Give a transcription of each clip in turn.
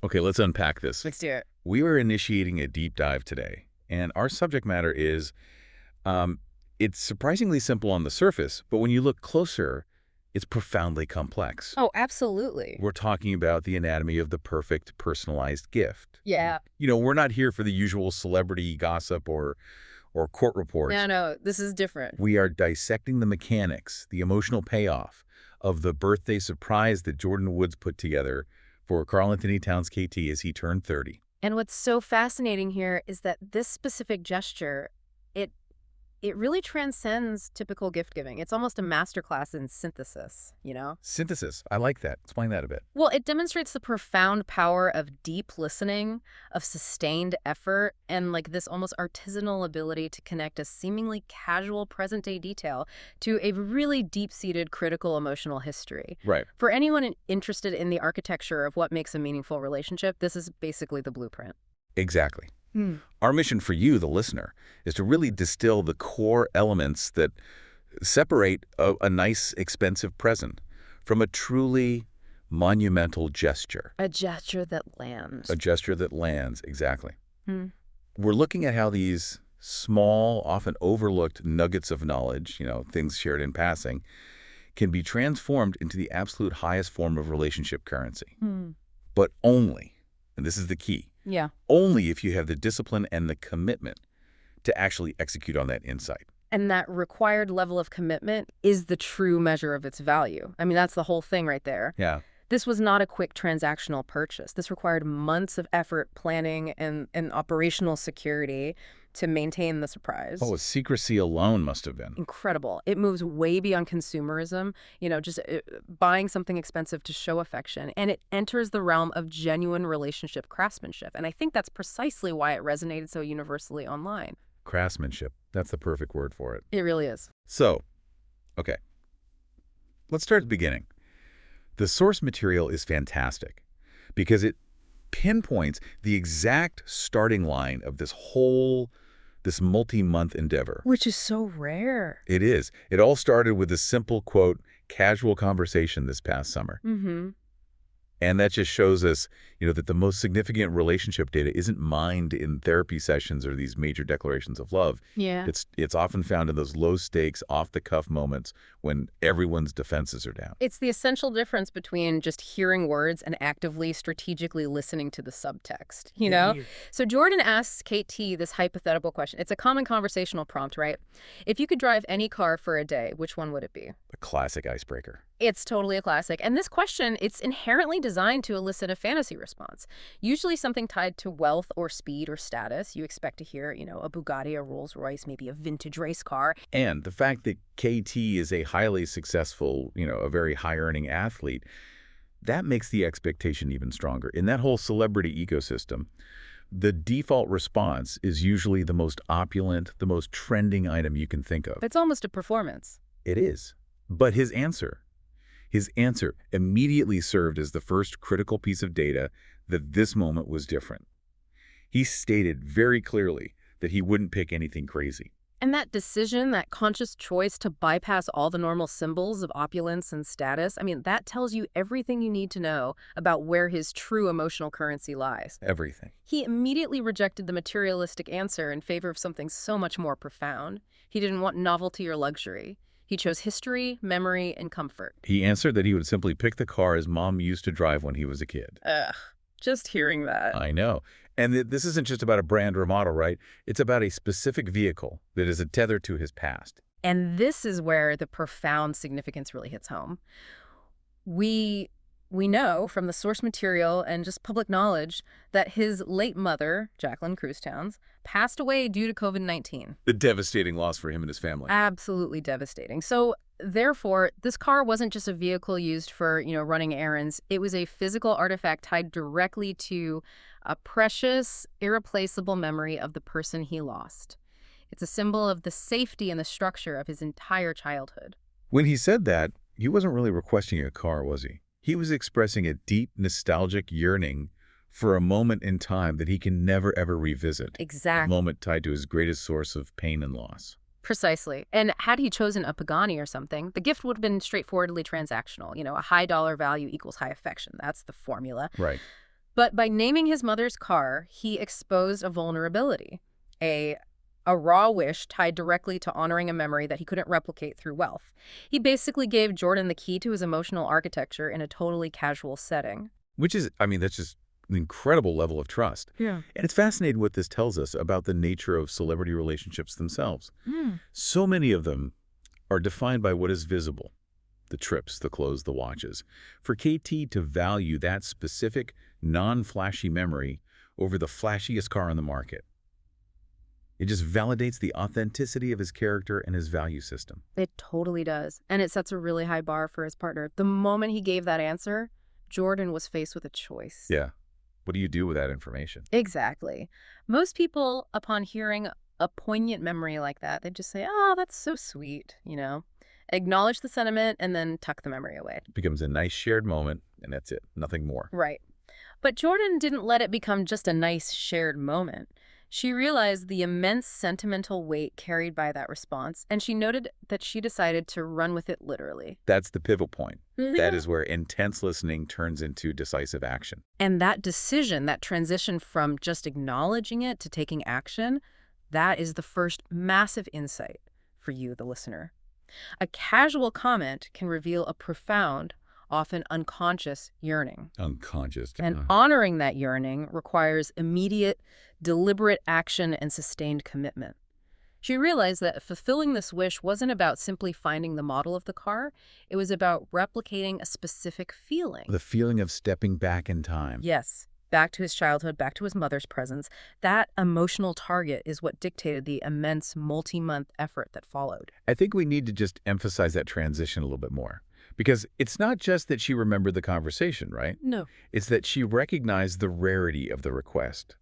Okay, let's unpack this. Let's do it. We are initiating a deep dive today, and our subject matter is, um, it's surprisingly simple on the surface, but when you look closer, it's profoundly complex. Oh, absolutely. We're talking about the anatomy of the perfect personalized gift. Yeah. We're not here for the usual celebrity gossip or court reports. No, this is different. We are dissecting the mechanics, the emotional payoff of the birthday surprise that Jordyn Woods put together for Karl-Anthony Towns KT as he turned 30. And what's so fascinating here is that this specific gesture, it it really transcends typical gift giving. It's almost a masterclass in synthesis, you know? Synthesis. I like that. Explain that a bit. Well, it demonstrates the profound power of deep listening, of sustained effort, and like this almost artisanal ability to connect a seemingly casual present-day detail to a really deep-seated critical emotional history. Right. For anyone interested in the architecture of what makes a meaningful relationship, this is basically the blueprint. Exactly. Hmm. Our mission for you, the listener, is to really distill the core elements that separate a nice, expensive present from a truly monumental gesture. A gesture that lands. A gesture that lands, exactly. Hmm. We're looking at how these small, often overlooked nuggets of knowledge, things shared in passing, can be transformed into the absolute highest form of relationship currency. Hmm. But only, and this is the key, Yeah. only if you have the discipline and the commitment to actually execute on that insight. And that required level of commitment is the true measure of its value. I mean, that's the whole thing right there. Yeah. This was not a quick transactional purchase. This required months of effort, planning, and operational security to maintain the surprise. Oh, secrecy alone must have been. Incredible. It moves way beyond consumerism, just buying something expensive to show affection. And it enters the realm of genuine relationship craftsmanship. And I think that's precisely why it resonated so universally online. Craftsmanship. That's the perfect word for it. It really is. So, okay. Let's start at the beginning. The source material is fantastic because it pinpoints the exact starting line of this multi-month endeavor. Which is so rare. It is. It all started with a simple, quote, casual conversation this past summer. Mm-hmm. And that just shows us, that the most significant relationship data isn't mined in therapy sessions or these major declarations of love. Yeah. It's often found in those low-stakes, off-the-cuff moments when everyone's defenses are down. It's the essential difference between just hearing words and actively, strategically listening to the subtext, you know? Yeah. So Jordyn asks KT this hypothetical question. It's a common conversational prompt, right? If you could drive any car for a day, which one would it be? A classic icebreaker. It's totally a classic. And this question, it's inherently designed to elicit a fantasy response, usually something tied to wealth or speed or status. You expect to hear, a Bugatti, a Rolls-Royce, maybe a vintage race car. And the fact that KT is a highly successful, a very high-earning athlete, that makes the expectation even stronger. In that whole celebrity ecosystem, the default response is usually the most opulent, the most trending item you can think of. It's almost a performance. It is. But his answer immediately served as the first critical piece of data that this moment was different. He stated very clearly that he wouldn't pick anything crazy. And that decision, that conscious choice to bypass all the normal symbols of opulence and status, that tells you everything you need to know about where his true emotional currency lies. Everything. He immediately rejected the materialistic answer in favor of something so much more profound. He didn't want novelty or luxury. He chose history, memory, and comfort. He answered that he would simply pick the car his mom used to drive when he was a kid. Ugh, just hearing that. I know. And this isn't just about a brand or model, right? It's about a specific vehicle that is a tether to his past. And this is where the profound significance really hits home. We know from the source material and just public knowledge that his late mother, Jacqueline Cruz Towns, passed away due to COVID-19. The devastating loss for him and his family. Absolutely devastating. So therefore, this car wasn't just a vehicle used for, running errands. It was a physical artifact tied directly to a precious, irreplaceable memory of the person he lost. It's a symbol of the safety and the structure of his entire childhood. When he said that, he wasn't really requesting a car, was he? He was expressing a deep, nostalgic yearning for a moment in time that he can never, ever revisit. Exactly. A moment tied to his greatest source of pain and loss. Precisely. And had he chosen a Pagani or something, the gift would have been straightforwardly transactional. A high dollar value equals high affection. That's the formula. Right. But by naming his mother's car, he exposed a vulnerability, a raw wish tied directly to honoring a memory that he couldn't replicate through wealth. He basically gave Jordyn the key to his emotional architecture in a totally casual setting. Which is, I mean, that's just an incredible level of trust. Yeah. And it's fascinating what this tells us about the nature of celebrity relationships themselves. So many of them are defined by what is visible. The trips, the clothes, the watches. For KT to value that specific, non-flashy memory over the flashiest car on the market, it just validates the authenticity of his character and his value system. It totally does. And it sets a really high bar for his partner. The moment he gave that answer, Jordyn was faced with a choice. Yeah. What do you do with that information? Exactly. Most people, upon hearing a poignant memory like that, they just say, oh, that's so sweet, Acknowledge the sentiment and then tuck the memory away. It becomes a nice shared moment, and that's it. Nothing more. Right. But Jordyn didn't let it become just a nice shared moment. She realized the immense sentimental weight carried by that response, and she noted that she decided to run with it literally. That's the pivot point. That is where intense listening turns into decisive action. And that decision, that transition from just acknowledging it to taking action, that is the first massive insight for you, the listener. A casual comment can reveal a profound, often unconscious yearning. Unconscious. And honoring that yearning requires immediate, deliberate action and sustained commitment. She realized that fulfilling this wish wasn't about simply finding the model of the car. It was about replicating a specific feeling. The feeling of stepping back in time. Yes, back to his childhood, back to his mother's presence. That emotional target is what dictated the immense multi-month effort that followed. I think we need to just emphasize that transition a little bit more. Because it's not just that she remembered the conversation, right? No. It's that she recognized the rarity of the request.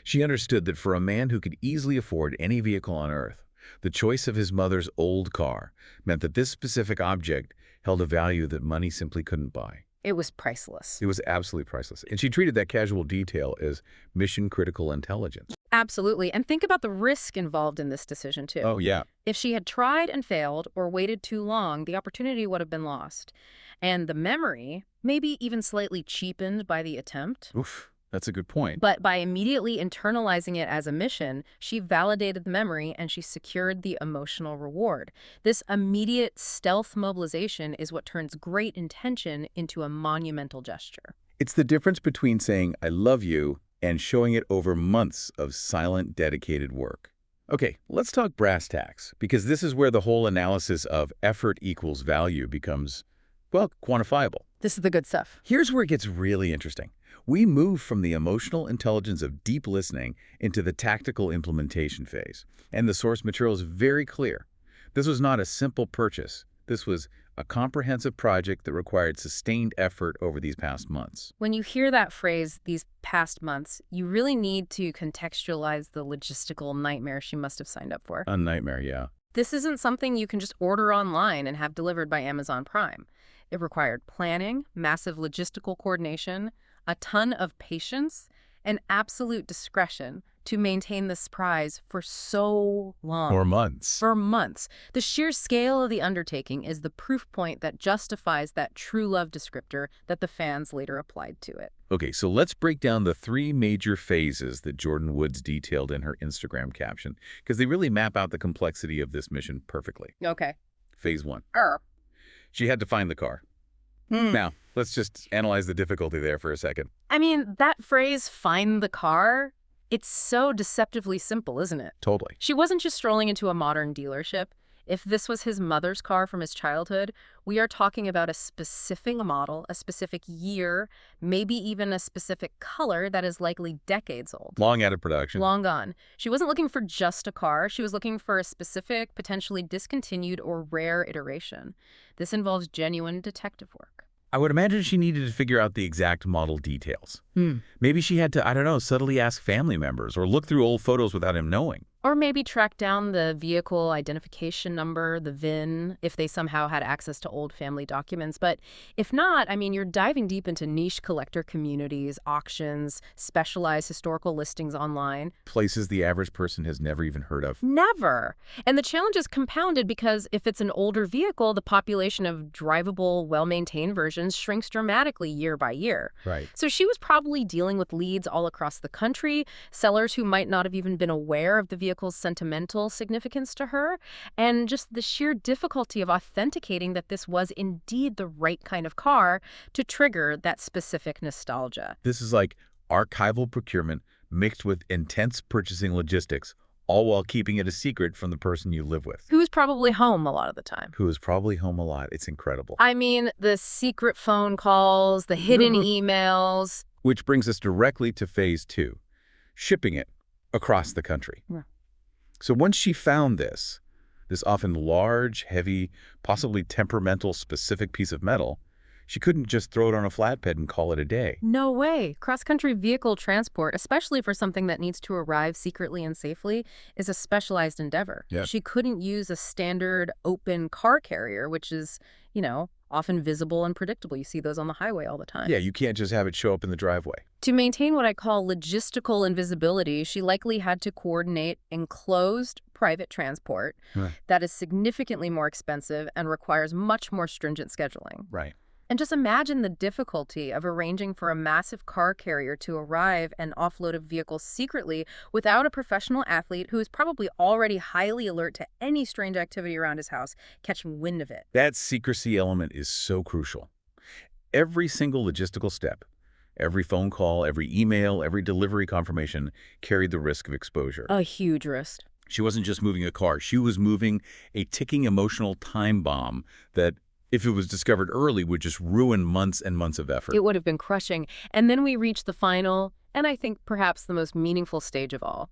She understood that for a man who could easily afford any vehicle on Earth, the choice of his mother's old car meant that this specific object held a value that money simply couldn't buy. It was priceless. It was absolutely priceless. And she treated that casual detail as mission-critical intelligence. Absolutely. And think about the risk involved in this decision, too. Oh, yeah. If she had tried and failed or waited too long, the opportunity would have been lost. And the memory, maybe even slightly cheapened by the attempt. Oof, that's a good point. But by immediately internalizing it as a mission, she validated the memory and she secured the emotional reward. This immediate stealth mobilization is what turns great intention into a monumental gesture. It's the difference between saying, I love you, and showing it over months of silent, dedicated work. Okay, let's talk brass tacks, because this is where the whole analysis of effort equals value becomes, well, quantifiable. This is the good stuff. Here's where it gets really interesting. We move from the emotional intelligence of deep listening into the tactical implementation phase. And the source material is very clear. This was not a simple purchase. This was a comprehensive project that required sustained effort over these past months. When you hear that phrase, these past months, you really need to contextualize the logistical nightmare she must have signed up for. A nightmare, yeah. This isn't something you can just order online and have delivered by Amazon Prime. It required planning, massive logistical coordination, a ton of patience, and absolute discretion to maintain this prize for so long. For months. For months. The sheer scale of the undertaking is the proof point that justifies that true love descriptor that the fans later applied to it. Okay, so let's break down the 3 major phases that Jordyn Woods detailed in her Instagram caption, because they really map out the complexity of this mission perfectly. Okay. Phase 1. She had to find the car. Now, let's just analyze the difficulty there for a second. I mean, that phrase, find the car, it's so deceptively simple, isn't it? Totally. She wasn't just strolling into a modern dealership. If this was his mother's car from his childhood, we are talking about a specific model, a specific year, maybe even a specific color that is likely decades old. Long out of production. Long gone. She wasn't looking for just a car. She was looking for a specific, potentially discontinued or rare iteration. This involves genuine detective work. I would imagine she needed to figure out the exact model details. Maybe she had to, I don't know, subtly ask family members or look through old photos without him knowing. Or maybe track down the vehicle identification number, the VIN, if they somehow had access to old family documents. But if not, I mean, you're diving deep into niche collector communities, auctions, specialized historical listings online. Places the average person has never even heard of. Never. And the challenge is compounded because if it's an older vehicle, the population of drivable, well-maintained versions shrinks dramatically year by year. Right. So she was probably dealing with leads all across the country, sellers who might not have even been aware of the vehicle's sentimental significance to her, and just the sheer difficulty of authenticating that this was indeed the right kind of car to trigger that specific nostalgia. This is like archival procurement mixed with intense purchasing logistics, all while keeping it a secret from the person you live with. Who's probably home a lot of the time. Who is probably home a lot. It's incredible. I mean, the secret phone calls, the hidden emails. Which brings us directly to phase 2, shipping it across the country. Yeah. So once she found this often large, heavy, possibly temperamental specific piece of metal, she couldn't just throw it on a flatbed and call it a day. No way. Cross-country vehicle transport, especially for something that needs to arrive secretly and safely, is a specialized endeavor. Yeah. She couldn't use a standard open car carrier, which is, often visible and predictable. You see those on the highway all the time. Yeah, you can't just have it show up in the driveway. To maintain what I call logistical invisibility, she likely had to coordinate enclosed private transport that is significantly more expensive and requires much more stringent scheduling. Right. And just imagine the difficulty of arranging for a massive car carrier to arrive and offload a vehicle secretly without a professional athlete who is probably already highly alert to any strange activity around his house catching wind of it. That secrecy element is so crucial. Every single logistical step, every phone call, every email, every delivery confirmation carried the risk of exposure. A huge risk. She wasn't just moving a car. She was moving a ticking emotional time bomb that, if it was discovered early, would just ruin months and months of effort. It would have been crushing. And then we reached the final, and I think perhaps the most meaningful stage of all,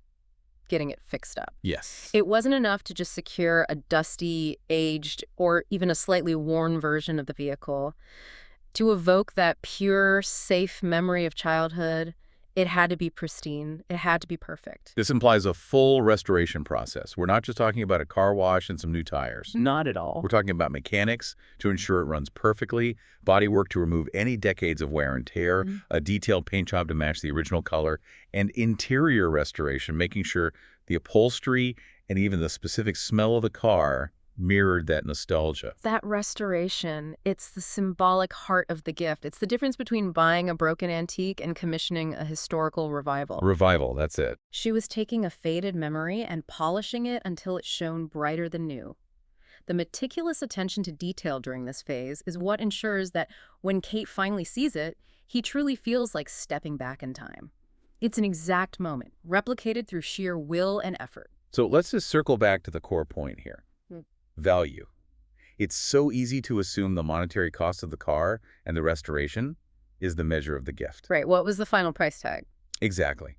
getting it fixed up. Yes. It wasn't enough to just secure a dusty, aged, or even a slightly worn version of the vehicle. To evoke that pure, safe memory of childhood, it had to be pristine. It had to be perfect. This implies a full restoration process. We're not just talking about a car wash and some new tires. Not at all. We're talking about mechanics to ensure it runs perfectly, bodywork to remove any decades of wear and tear, a detailed paint job to match the original color, and interior restoration, making sure the upholstery and even the specific smell of the car mirrored that nostalgia. That restoration, it's the symbolic heart of the gift. It's the difference between buying a broken antique and commissioning a historical revival. Revival, that's it. She was taking a faded memory and polishing it until it shone brighter than new. The meticulous attention to detail during this phase is what ensures that when Kate finally sees it, he truly feels like stepping back in time. It's an exact moment, replicated through sheer will and effort. So let's just circle back to the core point here. Value. It's so easy to assume the monetary cost of the car and the restoration is the measure of the gift. Right. What was the final price tag? Exactly.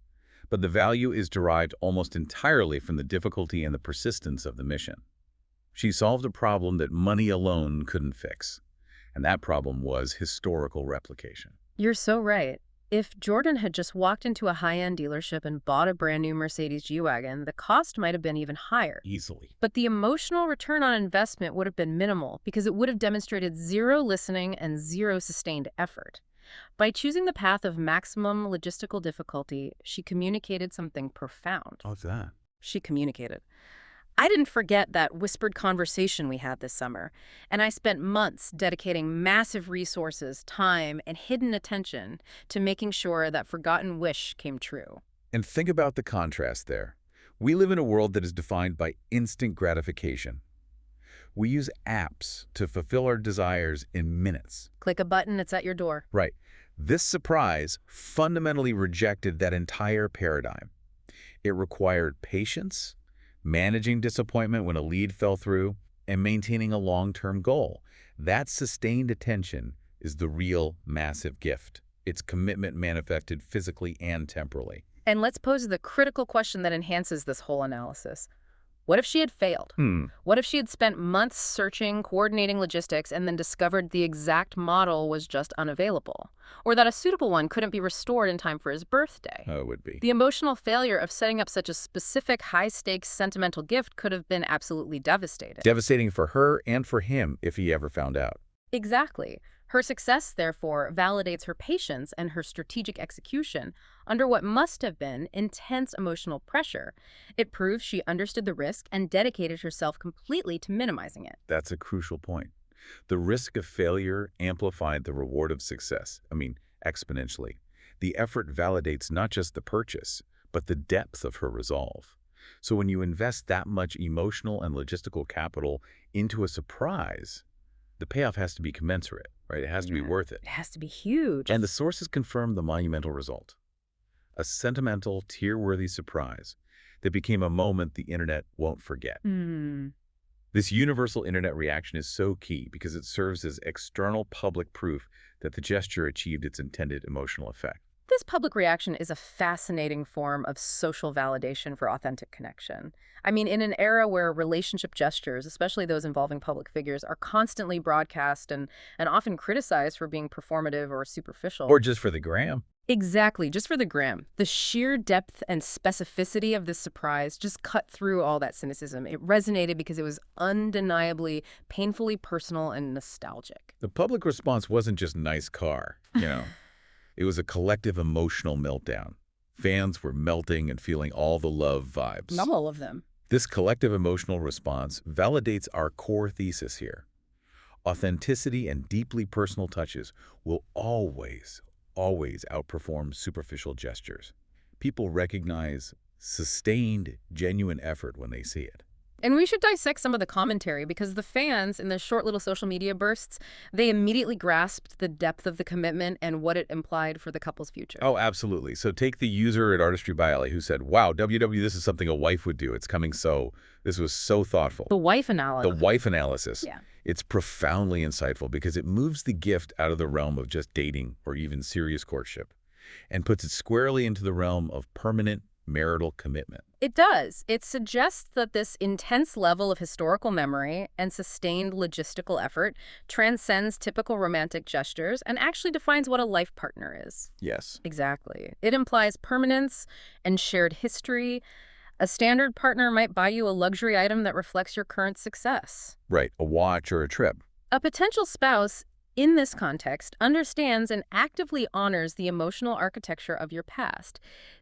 But the value is derived almost entirely from the difficulty and the persistence of the mission. She solved a problem that money alone couldn't fix, and that problem was historical replication. You're so right. If Jordyn had just walked into a high-end dealership and bought a brand new Mercedes G-Wagon, the cost might have been even higher. Easily. But the emotional return on investment would have been minimal because it would have demonstrated zero listening and zero sustained effort. By choosing the path of maximum logistical difficulty, she communicated something profound. What's that? She communicated. I didn't forget that whispered conversation we had this summer, and I spent months dedicating massive resources, time, and hidden attention to making sure that forgotten wish came true. And think about the contrast there. We live in a world that is defined by instant gratification. We use apps to fulfill our desires in minutes. Click a button, it's at your door. Right. This surprise fundamentally rejected that entire paradigm. It required patience, managing disappointment when a lead fell through, and maintaining a long-term goal. That sustained attention is the real massive gift. It's commitment manifested physically and temporally. And let's pose the critical question that enhances this whole analysis. What if she had failed? Hmm. What if she had spent months searching, coordinating logistics, and then discovered the exact model was just unavailable? Or that a suitable one couldn't be restored in time for his birthday? Oh, it would be. The emotional failure of setting up such a specific, high-stakes sentimental gift could have been absolutely devastating. Devastating for her and for him if he ever found out. Exactly. Her success, therefore, validates her patience and her strategic execution under what must have been intense emotional pressure. It proves she understood the risk and dedicated herself completely to minimizing it. That's a crucial point. The risk of failure amplified the reward of success. I mean, exponentially. The effort validates not just the purchase, but the depth of her resolve. So when you invest that much emotional and logistical capital into a surprise, the payoff has to be commensurate, right? It has to be worth it. It has to be huge. And the sources confirm the monumental result. A sentimental, tear-worthy surprise that became a moment the internet won't forget. This universal internet reaction is so key because it serves as external public proof that the gesture achieved its intended emotional effect. This public reaction is a fascinating form of social validation for authentic connection. I mean, in an era where relationship gestures, especially those involving public figures, are constantly broadcast and often criticized for being performative or superficial. Or just for the gram. Exactly, just for the gram. The sheer depth and specificity of this surprise just cut through all that cynicism. It resonated because it was undeniably, painfully personal and nostalgic. The public response wasn't just nice car, It was a collective emotional meltdown. Fans were melting and feeling all the love vibes. Not all of them. This collective emotional response validates our core thesis here. Authenticity and deeply personal touches will always outperform superficial gestures. People recognize sustained, genuine effort when they see it. And we should dissect some of the commentary because the fans in the short little social media bursts, they immediately grasped the depth of the commitment and what it implied for the couple's future. Oh, absolutely. So take the user at Artistry by Ellie who said, wow, WW, this is something a wife would do. It's coming this was so thoughtful. The wife analysis. The wife analysis. Yeah. It's profoundly insightful because it moves the gift out of the realm of just dating or even serious courtship and puts it squarely into the realm of permanent marital commitment. It does. It suggests that this intense level of historical memory and sustained logistical effort transcends typical romantic gestures and actually defines what a life partner is. Yes. Exactly. It implies permanence and shared history. A standard partner might buy you a luxury item that reflects your current success. Right, a watch or a trip. A potential spouse, in this context, understands and actively honors the emotional architecture of your past.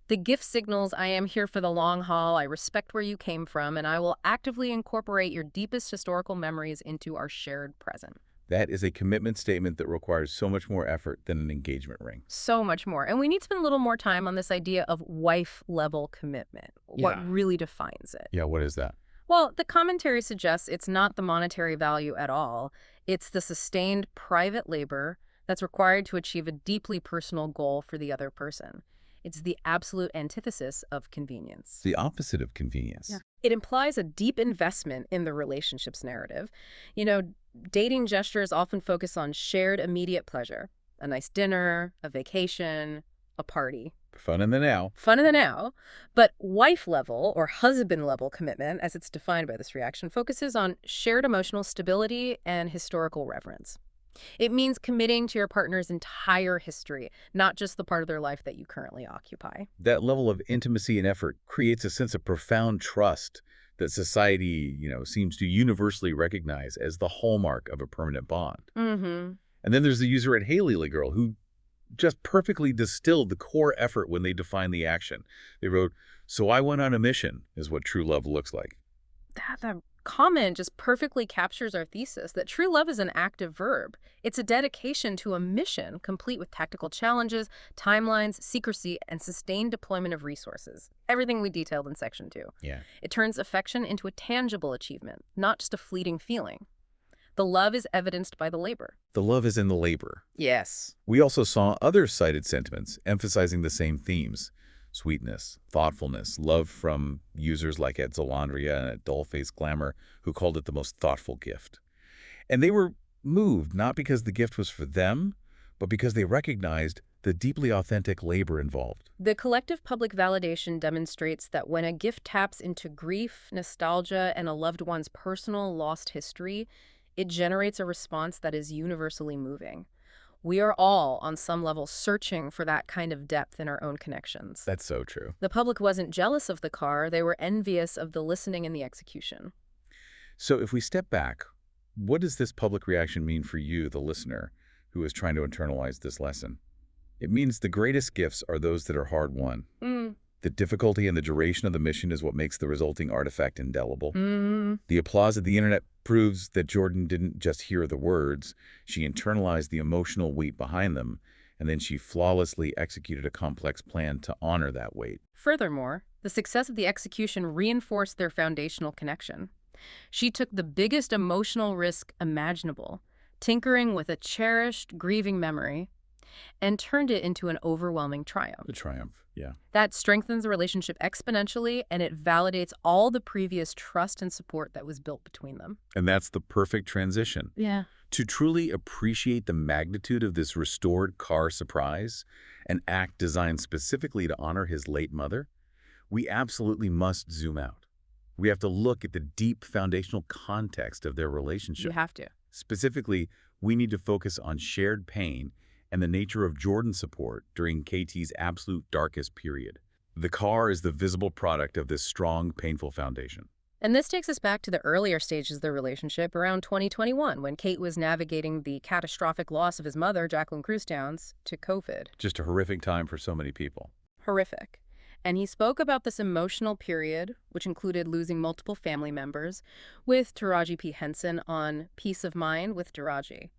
The gift signals, I am here for the long haul, I respect where you came from, and I will actively incorporate your deepest historical memories into our shared present. That is a commitment statement that requires so much more effort than an engagement ring. So much more. And we need to spend a little more time on this idea of wife-level commitment. What really defines it? Yeah, what is that? Well, the commentary suggests it's not the monetary value at all. It's the sustained private labor that's required to achieve a deeply personal goal for the other person. It's the absolute antithesis of convenience. The opposite of convenience. Yeah. It implies a deep investment in the relationship's narrative. Dating gestures often focus on shared immediate pleasure, a nice dinner, a vacation, a party. Fun in the now. Fun in the now. But wife-level or husband-level commitment, as it's defined by this reaction, focuses on shared emotional stability and historical reverence. It means committing to your partner's entire history, not just the part of their life that you currently occupy. That level of intimacy and effort creates a sense of profound trust that society, seems to universally recognize as the hallmark of a permanent bond. Mm-hmm. And then there's the user at Hey Lily Girl who just perfectly distilled the core effort when they defined the action. They wrote, "So I went on a mission," is what true love looks like. That comment just perfectly captures our thesis that true love is an active verb. It's a dedication to a mission, complete with tactical challenges, timelines, secrecy, and sustained deployment of resources. Everything we detailed in Section 2. Yeah. It turns affection into a tangible achievement, not just a fleeting feeling. The love is evidenced by the labor. The love is in the labor. Yes. We also saw other cited sentiments emphasizing the same themes. Sweetness, thoughtfulness, love from users like at Zolandria and at Dollface Glamour, who called it the most thoughtful gift. And they were moved not because the gift was for them, but because they recognized the deeply authentic labor involved. The collective public validation demonstrates that when a gift taps into grief, nostalgia, and a loved one's personal lost history, it generates a response that is universally moving. We are all, on some level, searching for that kind of depth in our own connections. That's so true. The public wasn't jealous of the car, they were envious of the listening and the execution. So if we step back, what does this public reaction mean for you, the listener, who is trying to internalize this lesson? It means the greatest gifts are those that are hard-won. The difficulty and the duration of the mission is what makes the resulting artifact indelible. The applause of the internet proves that Jordyn didn't just hear the words, she internalized the emotional weight behind them, and then she flawlessly executed a complex plan to honor that weight. Furthermore, the success of the execution reinforced their foundational connection. She took the biggest emotional risk imaginable, tinkering with a cherished, grieving memory, and turned it into an overwhelming triumph. The triumph, yeah. That strengthens the relationship exponentially, and it validates all the previous trust and support that was built between them. And that's the perfect transition. Yeah. To truly appreciate the magnitude of this restored car surprise, an act designed specifically to honor his late mother, we absolutely must zoom out. We have to look at the deep foundational context of their relationship. You have to. Specifically, we need to focus on shared pain and the nature of Jordyn's support during KT's absolute darkest period. The car is the visible product of this strong, painful foundation. And this takes us back to the earlier stages of their relationship around 2021, when Kate was navigating the catastrophic loss of his mother, Jacqueline Cruz-Downs, to COVID. Just a horrific time for so many people. Horrific. And he spoke about this emotional period, which included losing multiple family members, with Taraji P. Henson on Peace of Mind with Taraji.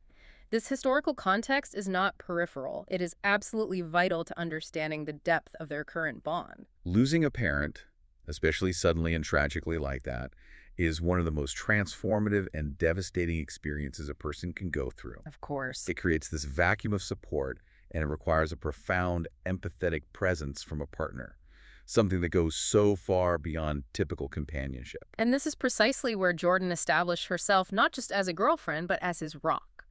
This historical context is not peripheral. It is absolutely vital to understanding the depth of their current bond. Losing a parent, especially suddenly and tragically like that, is one of the most transformative and devastating experiences a person can go through. Of course. It creates this vacuum of support, and it requires a profound, empathetic presence from a partner, something that goes so far beyond typical companionship. And this is precisely where Jordyn established herself not just as a girlfriend, but as his rock.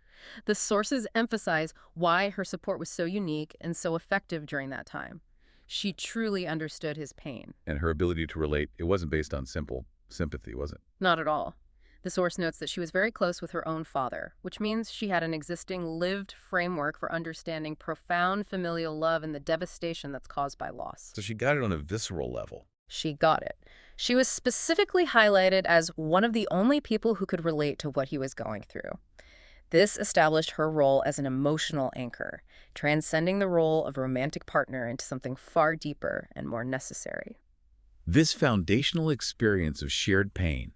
The sources emphasize why her support was so unique and so effective during that time. She truly understood his pain. And her ability to relate, it wasn't based on simple sympathy, was it? Not at all. The source notes that she was very close with her own father, which means she had an existing lived framework for understanding profound familial love and the devastation that's caused by loss. So she got it on a visceral level. She got it. She was specifically highlighted as one of the only people who could relate to what he was going through. This established her role as an emotional anchor, transcending the role of romantic partner into something far deeper and more necessary. This foundational experience of shared pain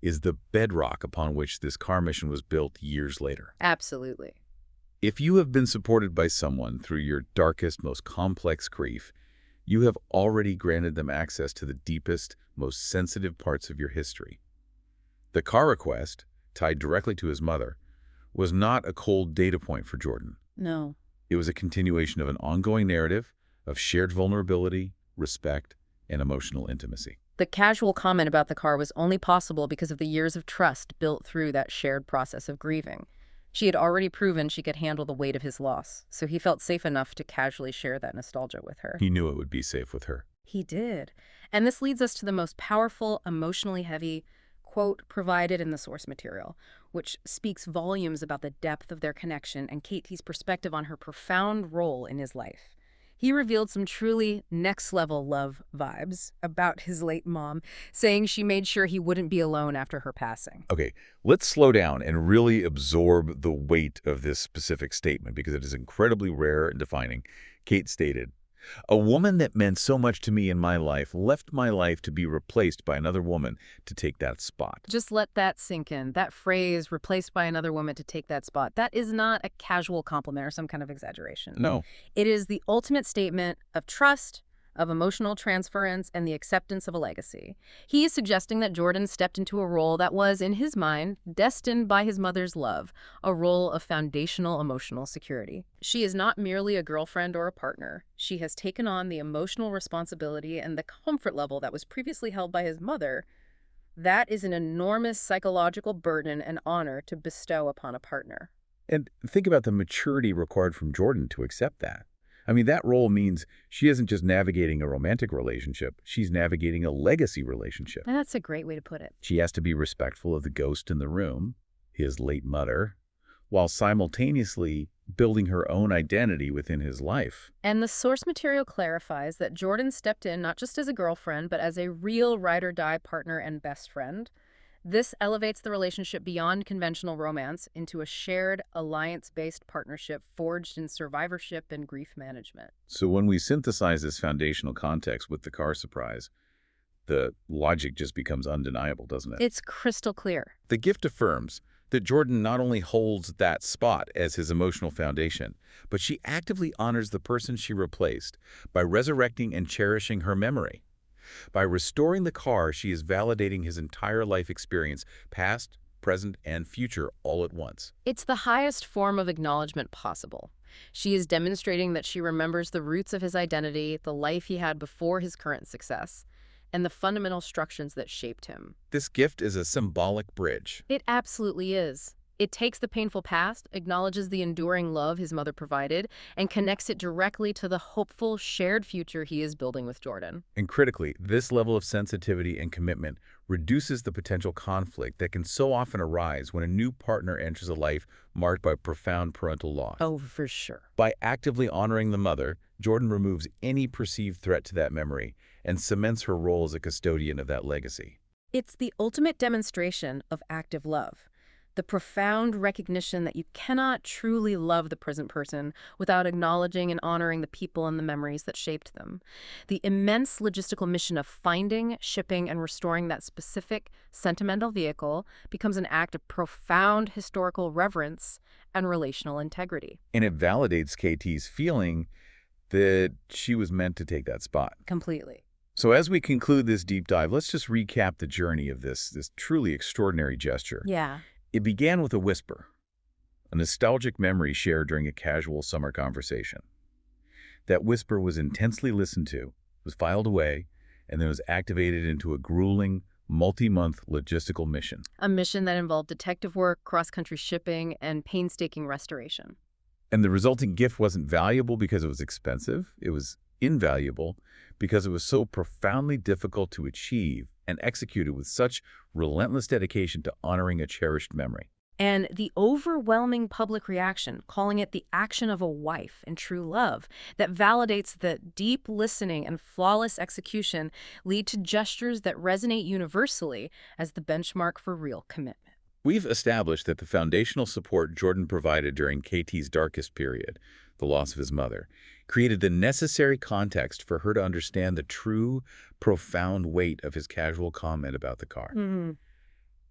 is the bedrock upon which this car mission was built years later. Absolutely. If you have been supported by someone through your darkest, most complex grief, you have already granted them access to the deepest, most sensitive parts of your history. The car request, tied directly to his mother, was not a cold data point for Jordyn. No. It was a continuation of an ongoing narrative of shared vulnerability, respect, and emotional intimacy. The casual comment about the car was only possible because of the years of trust built through that shared process of grieving. She had already proven she could handle the weight of his loss, so he felt safe enough to casually share that nostalgia with her. He knew it would be safe with her. He did. And this leads us to the most powerful, emotionally heavy quote provided in the source material, which speaks volumes about the depth of their connection and Katie's perspective on her profound role in his life. He revealed some truly next-level love vibes about his late mom, saying she made sure he wouldn't be alone after her passing. Okay, let's slow down and really absorb the weight of this specific statement because it is incredibly rare and defining. Kate stated, "A woman that meant so much to me in my life left my life to be replaced by another woman to take that spot." Just let that sink in. That phrase, replaced by another woman to take that spot, that is not a casual compliment or some kind of exaggeration. No. It is the ultimate statement of trust, of emotional transference, and the acceptance of a legacy. He is suggesting that Jordyn stepped into a role that was, in his mind, destined by his mother's love, a role of foundational emotional security. She is not merely a girlfriend or a partner. She has taken on the emotional responsibility and the comfort level that was previously held by his mother. That is an enormous psychological burden and honor to bestow upon a partner. And think about the maturity required from Jordyn to accept that. I mean, that role means she isn't just navigating a romantic relationship, she's navigating a legacy relationship. And that's a great way to put it. She has to be respectful of the ghost in the room, his late mother, while simultaneously building her own identity within his life. And the source material clarifies that Jordyn stepped in not just as a girlfriend, but as a real ride-or-die partner and best friend. This elevates the relationship beyond conventional romance into a shared, alliance-based partnership forged in survivorship and grief management. So when we synthesize this foundational context with the car surprise, the logic just becomes undeniable, doesn't it? It's crystal clear. The gift affirms that Jordyn not only holds that spot as his emotional foundation, but she actively honors the person she replaced by resurrecting and cherishing her memory. By restoring the car, she is validating his entire life experience, past, present, and future, all at once. It's the highest form of acknowledgement possible. She is demonstrating that she remembers the roots of his identity, the life he had before his current success, and the fundamental structures that shaped him. This gift is a symbolic bridge. It absolutely is. It takes the painful past, acknowledges the enduring love his mother provided, and connects it directly to the hopeful, shared future he is building with Jordyn. And critically, this level of sensitivity and commitment reduces the potential conflict that can so often arise when a new partner enters a life marked by profound parental loss. Oh, for sure. By actively honoring the mother, Jordyn removes any perceived threat to that memory and cements her role as a custodian of that legacy. It's the ultimate demonstration of active love. The profound recognition that you cannot truly love the present person without acknowledging and honoring the people and the memories that shaped them. The immense logistical mission of finding, shipping, and restoring that specific sentimental vehicle becomes an act of profound historical reverence and relational integrity. And it validates KT's feeling that she was meant to take that spot. Completely. So as we conclude this deep dive, let's just recap the journey of this truly extraordinary gesture. Yeah. It began with a whisper, a nostalgic memory shared during a casual summer conversation. That whisper was intensely listened to, was filed away, and then was activated into a grueling, multi-month logistical mission. A mission that involved detective work, cross-country shipping, and painstaking restoration. And the resulting gift wasn't valuable because it was expensive. It was invaluable because it was so profoundly difficult to achieve and executed with such relentless dedication to honoring a cherished memory. And the overwhelming public reaction, calling it the action of a wife in true love, that validates that deep listening and flawless execution lead to gestures that resonate universally as the benchmark for real commitment. We've established that the foundational support Jordyn provided during KT's darkest period, the loss of his mother, created the necessary context for her to understand the true, profound weight of his casual comment about the car.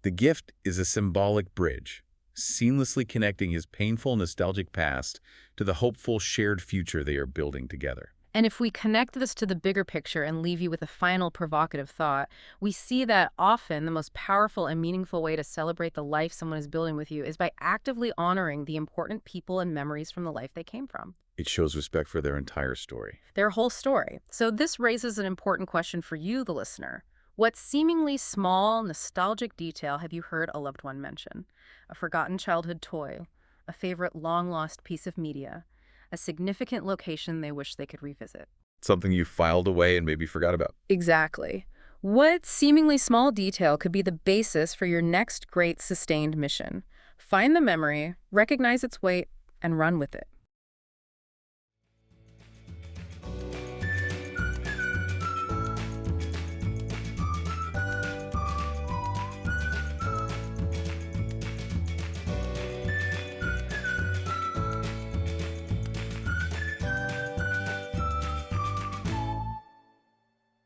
The gift is a symbolic bridge, seamlessly connecting his painful, nostalgic past to the hopeful, shared future they are building together. And if we connect this to the bigger picture and leave you with a final provocative thought, we see that often the most powerful and meaningful way to celebrate the life someone is building with you is by actively honoring the important people and memories from the life they came from. It shows respect for their entire story. Their whole story. So this raises an important question for you, the listener. What seemingly small, nostalgic detail have you heard a loved one mention? A forgotten childhood toy, a favorite long-lost piece of media, a significant location they wish they could revisit. Something you filed away and maybe forgot about. Exactly. What seemingly small detail could be the basis for your next great sustained mission? Find the memory, recognize its weight, and run with it.